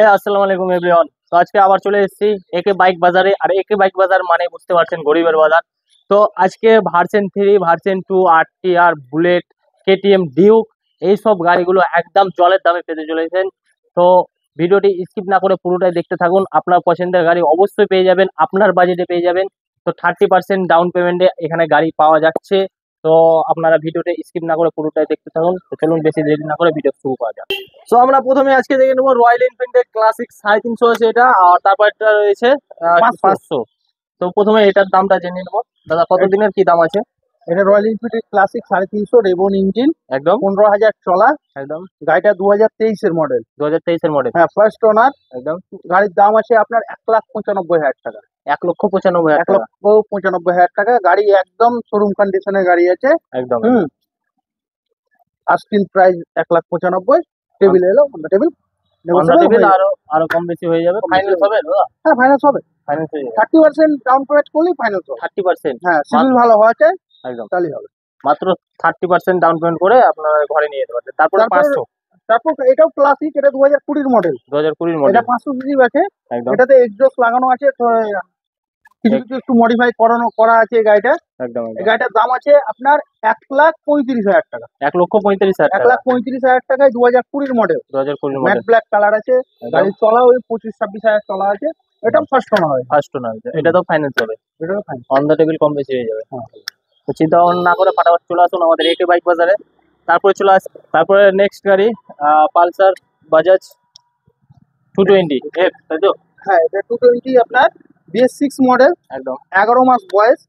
আসসালামু আলাইকুম এভরিওয়ান। তো আজকে আবার চলে এসেছি একে বাইক বাজারে। আর একে বাইক বাজার মানে বুঝতে পারছেন, গরিবের বাজার। তো আজকে ভার্সন 3, ভার্সন 2, আর বুলেট, কেটিএম, ডিউক এইসব গাড়িগুলো একদম জলের দামে পেতে চলেছেন। তো ভিডিওটি স্কিপ না করে পুরোটাই দেখতে থাকুন। আপনার পছন্দের গাড়ি অবশ্যই পেয়ে যাবেন, আপনার বাজেটে পেয়ে যাবেন। তো 30% ডাউন পেমেন্টে এখানে গাড়ি পাওয়া যাচ্ছে। তো আপনারা ভিডিওটা স্কিপ না করে পুরোটাই দেখতে থাকুন। তো চলুন বেশি দেরি না করে ভিডিও শুরু করা যাক। তো আমরা প্রথমে আজকে দেখে নেবো রয়্যাল এনফিল্ডের ক্লাসিক 350 আছে এটা, আর তারপর এটা রয়েছে 500। তো প্রথমে এটার দামটা জেনে নেবো। দাদা, কত দিনের কি দাম আছে? এটা রয়্যাল এনফিল্ড ক্লাসিক 350 রেবন ইঞ্জিন, একদম 15,000 চলা। একদম গাড়িটা 2023 এর মডেল। 2023 এর মডেল। হ্যাঁ, ফার্স্ট ওনার। একদম গাড়ির দাম আছে আপনার 1,95,000 টাকা। 1,95,000 টাকা। 1,95,000 টাকা। গাড়ি একদম শোরুম কন্ডিশনের গাড়ি আছে। একদম আস্কিং প্রাইস 1,95,000। টেবিল এলো, টেবিল আরো আরো কম বেশি হয়ে যাবে। ফাইনাল হবে দাদা? হ্যাঁ, ফাইন্যান্স হবে। ফাইনাল হয়ে যাবে। 30% ডাউন পেমেন্ট করলেই ফাইন্যান্স হবে। 30%? হ্যাঁ, সিভিল ভালো হওয়া চাই, একদম তাহলেই হবে। মাত্র 30% ডাউন পেমেন্ট করে আপনারা ঘরে নিয়ে যেতে পারবেন। তারপরে 500। তারপর এটাও ক্লাসিক, এটা 2020 মডেল। 2020 মডেল। এটা 500 সিসি আছে। একদম এটাতে এক্সজস্ট লাগানো আছে, তো কিছু কিছু একটু মডিফাই করা আছে এই গাড়িটা। একদম এই গাড়িটার দাম আছে আপনার 1,35,000 টাকা। 1,35,000 টাকা। 1,35,000 টাকায় 2020 model. 2020 matte model. Black colour আছে। একদম। গাড়ির চলা ওই 25-26,000 চলা আছে। এটা ফার্স্ট ওনার হয়। First owner. এটা তো ফাইন্যান্স হবে। এটা ফাইন। অন দ্য টেবিল কম বেশি হয়ে যাবে। হ্যাঁ। তো চিন্তা ভাবনা না করে ফাটাফাট চলে আসুন আমাদের একে বাইক বাজারে। তারপরে নেক্সট গাড়ি পালসার বাজাজ 220 এফ, তাই তো? হ্যাঁ, এটা 220 আপনার BS6 মডেল। একদম 11 মাস বয়স।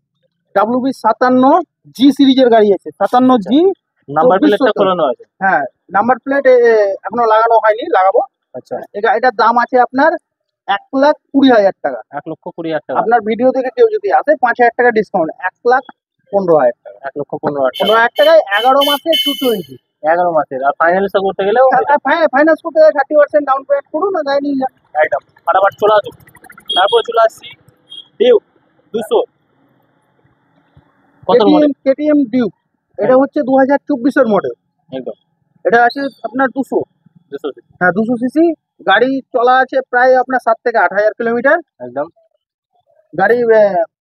WB 57 জি সিরিজের গাড়ি আছে। 57 জি। নাম্বার প্লেটটা খোলানো আছে? হ্যাঁ, নাম্বার প্লেট এখনো লাগানো হয়নি, লাগাবো। আচ্ছা, এটার দাম আছে আপনার 1,20,000 টাকা। 1,20,000 টাকা। আপনার ভিডিও দেখে কেউ যদি আসে 5,000 টাকা ডিসকাউন্ট, 1,15,000 টাকা। 1,15,000 টাকা। 15,000 টাকায় 11 মাসে 220। 11 মাসের। আর ফাইন্যান্সটা করতে গেলেও ফাইন্যান্স করতে 30% ডাউন পেমেন্ট করুন, না গাড়ি নিয়ে যান। একদম ফাটাফাট চলে আসুন। তারপর চলে আসছি ডিউ 200। কত মডেল? KTM Duke. এটা হচ্ছে 2024 এর মডেল। একদম এটা আছে আপনার 200। 200। হ্যাঁ, 200 সিসি। গাড়ি চলা আছে প্রায় আপনার 7 থেকে 8,000 কিলোমিটার। একদম গাড়ি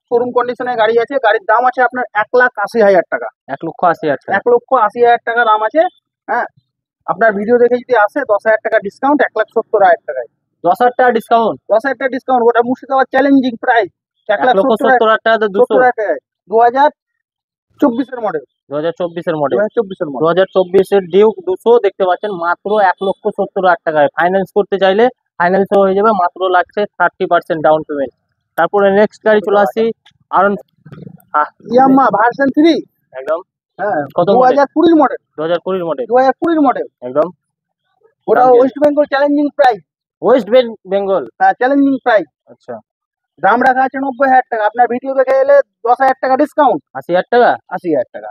শোরুম কন্ডিশনে গাড়ি আছে। গাড়ির দাম আছে আপনার 1,80,000 টাকা। 1,80,000 টাকা। 1,80,000 টাকা দাম আছে। হ্যাঁ, আপনার ভিডিও দেখে যদি আসে 10,000 টাকা ডিসকাউন্ট, 1,70,000 টাকায়। 10,000 টাকা ডিসকাউন্ট? 10,000 টাকা ডিসকাউন্ট। ওটা মুর্শিদাবাদ চ্যালেঞ্জিং প্রাইস। 1,70,000 টাকা। 200 টাকায় 2024 এর মডেল। 2024 এর মডেল। 2024 এর মডেল। 2024 এর ডিউক 200 দেখতে পাচ্ছেন মাত্র 1,70,000 টাকায়। ফাইন্যান্স করতে চাইলে ফাইন্যান্সও হয়ে যাবে, মাত্র লাগছে 30% ডাউন পেমেন্ট। তারপরে নেক্সট গাড়ি চলে আসি আরন। Yamaha version 3। একদম হ্যাঁ, কত? 2020 মডেল। 2020 মডেল। 2020 মডেল। একদম ওটা দাম কি? West Bengal challenging price. West Bengal. হ্যাঁ, চ্যালেঞ্জিং প্রাইস। আচ্ছা, দাম রাখা আছে 90,000 টাকা। আপনার ভিডিও দেখে এলে 10,000 টাকা ডিসকাউন্ট, 80,000 টাকা। 80,000 টাকা।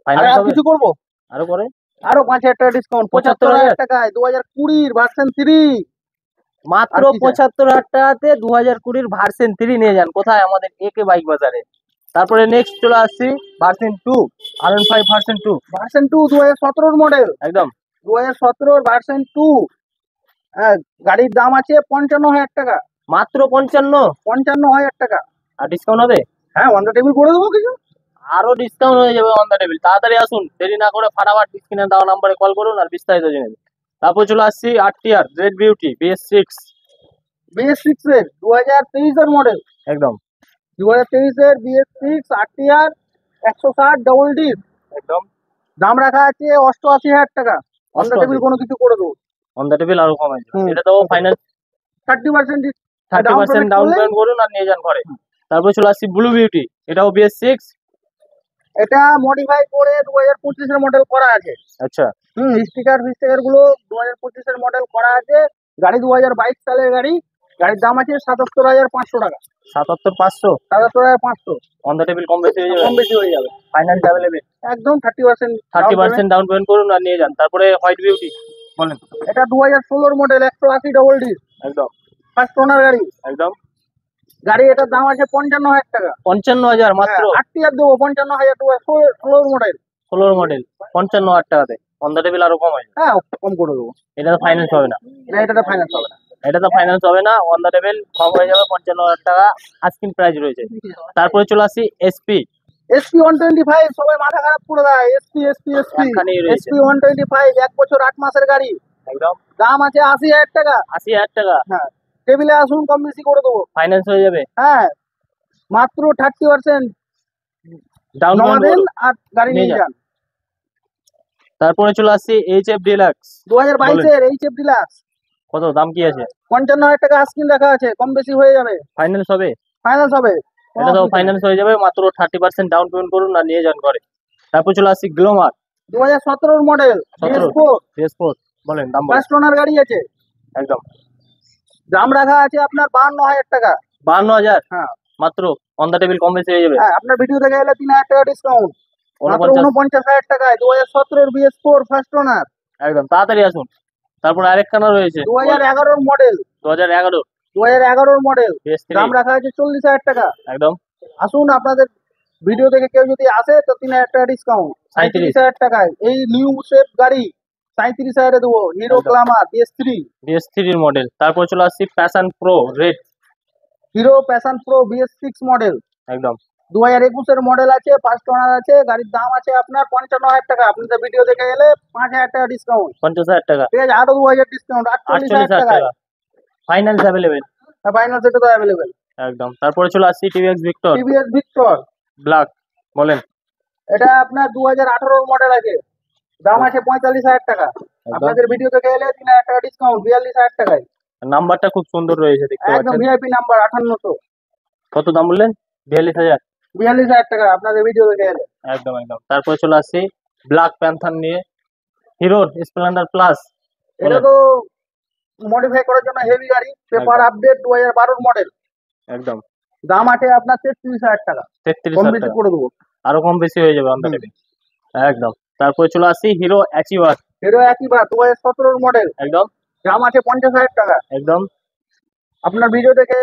ফাইনাল আর হবে? কিছু করবো? আরো করে আরো 5,000 টাকা ডিসকাউন্ট, 75,000 টাকায় 2020 ভার্সন 3। মাত্র আর কি চাই? 75,000 টাকাতে 2020 ভার্সন 3 নিয়ে যান। কোথায়? আমাদের একে বাইক বাজারে। তারপরে নেক্সট চলে আসছি version 2, R15 version 2। Version 2 2017 model. একদম 2017 ভার্সন 2। হ্যাঁ, গাড়ির দাম আছে 55,000 টাকা। মাত্র 55? 55,000 টাকা। আর ডিসকাউন্ট হবে? হ্যাঁ, অন টেবিল করে দেবো কিছু। আরো ডিসকাউন্ট হয়ে যাবে অন দ্য টেবিল। তাড়াতাড়ি আসুন, দেরি না করে ফাটাফাট স্ক্রিনে দেওয়া নাম্বারে কল করুন আর বিস্তারিত জেনে নিন। তারপর চলে আসছি RTR red beauty BS6। BS6 এর 2023 এর মডেল। একদম 2023 এর BS6 RTR 160 ডবল ডিপ। একদম দাম রাখা আছে 88,000 টাকা। অন টেবিল কোনো কিছু করে দেবো। অন দ্য টেবিল আরো কমাই দেবো। হুম। এটা তো ফাইনাল 30% 30% ডাউন পেমেন্ট করুন আর নিয়ে যান ঘরে। তারপর চলে আসছি ব্লু বিউটি। এটাও BS6। এটা মডিফাই করে 2025 এর মডেল করা আছে। আচ্ছা স্টিকার গুলো 2025 এর মডেল করা আছে। গাড়ি 2022 সালের গাড়ি। গাড়ির দাম আছে 77,500 টাকা। 77,500? 77,500। অন দ্য টেবিল কম বেশি হয়ে যাবে? কম বেশি হয়ে যাবে। Finance available? একদম 30% ডাউন পেমেন্ট করুন আর নিয়ে যান। তারপরে হোয়াইট বিউটি বলেন। এটা 2016 মডেল 180 ডবল ডি। একদম ফার্স্ট ওনার গাড়ি। একদম গাড়ি এটার দাম আছে 55,000 টাকা। 55,000 মাত্র? 8 টিয়ার দেবো 55,000 টাকা। 16 মডেল। 16 মডেল 55,000 টাকাতে। অন দ্য টেবিল আরো কম হয়? হ্যাঁ, কম করে দেবো। এটা তো ফাইন্যান্স হবে না? না, এটা ফাইন্যান্স হবে না। এটা তো ফাইন্যান্স হবে না, অন দ্য টেবিল কম হয়ে যাবে, 55,000 টাকা আস্কিং প্রাইস রয়েছে। তারপরে চলে আসি এসপি, এসপি 125, সবাই মাথা খারাপ করে দেয়। এসপি এসপি এসপি একখানেই রয়েছে এসপি 125, 1 বছর 8 মাসের গাড়ি, একদম দাম আছে 80,000 টাকা। 80,000 টাকা, হ্যাঁ, টেবিলে আসুন, কম বেশি করে দেবো। ফাইন্যান্স হয়ে যাবে, হ্যাঁ, মাত্র 30% ডাউন জমা পেমেন্ট। দেন আর গাড়ি নিয়ে নিয়ে যান। যান। তারপরে চলে আসছি এইচএফ ডিলাক্স, 2022 এর এইচএফ ডিলাক্স, কত দাম কি আছে? 55,000 টাকা আস্কিন রাখা আছে, কম বেশি হয়ে যাবে, ফাইন্যান্স হবে? ফাইন্যান্স হবে। এটা তো ফাইন্যান্স হয়ে যাবে, মাত্র 30% ডাউন পেমেন্ট করুন আর নিয়ে যান ঘরে। তারপর চলে আসছি গ্লোমার, 2017 মডেল, 17 PS4, বলেন দাম বলেন। ফার্স্ট ওনার গাড়ি আছে, একদম দাম রাখা আছে আপনার 52,000 টাকা। 52,000, হ্যাঁ মাত্র অন দ্য টেবিল কম বেশি হয়ে যাবে। হ্যাঁ, আপনার ভিডিও দেখে এলে 3,000 টাকা ডিসকাউন্ট, মাত্র 49, 49,000 টাকায় 2017 BS4 ফার্স্ট ওনার, একদম তাড়াতাড়ি আসুন। তারপর আরেকখানা রয়েছে 2011 মডেল, 2011 2011 মডেল, PS3, দাম রাখা আছে 40,000 টাকা। একদম আসুন, আপনাদের ভিডিও দেখে কেউ যদি আসে তো 3,000 টাকা ডিসকাউন্ট, 37,000 টাকায় এই নিউ শেপ গাড়ি 37,000 এ দেবো। হিরো একদম। গ্ল্যামার BS3 এর মডেল। তারপর চলে আসছি passion pro red, hero passion pro BS6 model, একদম 2021 এর মডেল আছে, ফার্স্ট ওনার আছে, গাড়ির দাম আছে আপনার 55,000 টাকা। আপনাদের ভিডিও দেখে এলে 5,000 টাকা ডিসকাউন্ট, 50,000 টাকা, ঠিক আছে, আরো 2,000 ডিসকাউন্ট, 48,000 48,000 টাকায় টাকা, ফাইন্যান্স অ্যাভেলেবেল, ফাইনাল সেটে তো অ্যাভেলেবেল। একদম। তারপরে চলে আসছি টিভিএক্স ভিক্টর টিভিএস ভিক্টর, ব্ল্যাক, বলেন। এটা আপনার 2018 মডেল আছে, দাম আছে 45,000 টাকা। আপনাদের ভিডিও দেখে এলে 3,000 টাকা ডিসকাউন্ট, 42,000 টাকায়, নাম্বারটা খুব সুন্দর রয়েছে, দেখতে একদম পাচ্ছেন। ভিআইপি নাম্বার 5800, কত দাম বললেন? 42,000, 42,000 টাকা আপনাদের ভিডিও দেখে এলে। একদম একদম। তারপরে চলে আসছি ব্ল্যাক প্যান্থার নিয়ে, হিরোর স্প্লেন্ডার প্লাস, এটা তো মডিফাই করার জন্য হেভি গাড়ি, পেপার একদম। আপডেট, 2012 মডেল, একদম দাম আছে আপনার 33,000 টাকা, কম 33,000 বেশি টাকা, করে দেবো। আরো কম বেশি হয়ে যাবে আমাদের টেবিল, একদম। তারপরে চলে আসছি হিরো অ্যাচিভার, হিরো একইবার 2017 মডেল, একদম দাম আছে 50,000 টাকা। একদম আপনার ভিডিও দেখে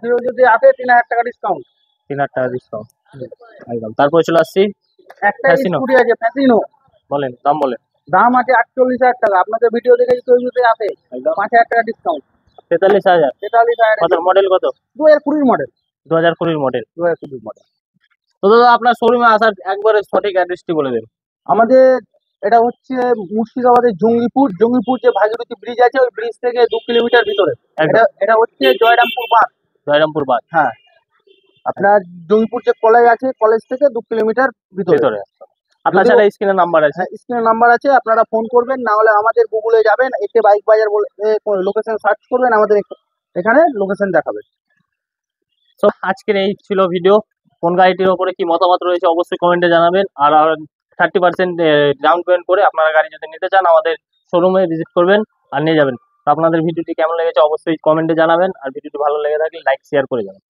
ভিডিও যদি আসে 3,000 টাকা ডিসকাউন্ট, 3,000 টাকা ডিসকাউন্ট, একদম। তারপরে চলে আসছি একটা ফ্যাসিনো, স্কুটি আছে ফ্যাসিনো, বলেন দাম বলেন। দাম আছে 48,000 টাকা। আপনাদের ভিডিও দেখে কেউ যদি আসে একদম 5,000 টাকা ডিসকাউন্ট, 43,000, 43,000 কত মডেল? কত? 2020 মডেল, 2020 মডেল। 2020 মডেল। তো দাদা আপনার শোরুমে আসার একবারে সঠিক অ্যাড্রেসটি বলে দেন। আমাদের এটা হচ্ছে মুর্শিদাবাদের জঙ্গিপুর, জঙ্গিপুর যে ভাগীরথী ব্রিজ আছে ওই ব্রিজ থেকে 2 কিলোমিটার ভিতরে। একদম। এটা এটা হচ্ছে জয়রামপুর বাঁধ। জয়রামপুর বাদ, হ্যাঁ, আপনার জঙ্গিপুর যে কলেজ আছে কলেজ থেকে 2 কিলোমিটার ভিতরে। ভিতরে। আপনার সাথে স্ক্রিনে নাম্বার আছে, হ্যাঁ, স্ক্রিনে নাম্বার আছে, আপনারা ফোন করবেন, না হলে আমাদের গুগলে যাবেন, একে বাইক বাজার বলে লোকেশন সার্চ করবেন, আমাদের এখানে লোকেশন দেখাবে। তো আজকের এই ছিল ভিডিও। কোন গাড়িটির ওপরে কি মতামত রয়েছে অবশ্যই কমেন্টে জানাবেন। আর 30% ডাউন পেমেন্ট করে আপনারা গাড়ি যদি নিতে চান আমাদের শোরুমে ভিজিট করবেন আর নিয়ে যাবেন। তো আপনাদের ভিডিওটি কেমন লেগেছে অবশ্যই কমেন্টে জানাবেন, আর ভিডিওটি ভালো লেগে থাকলে লাইক শেয়ার করে যাবেন।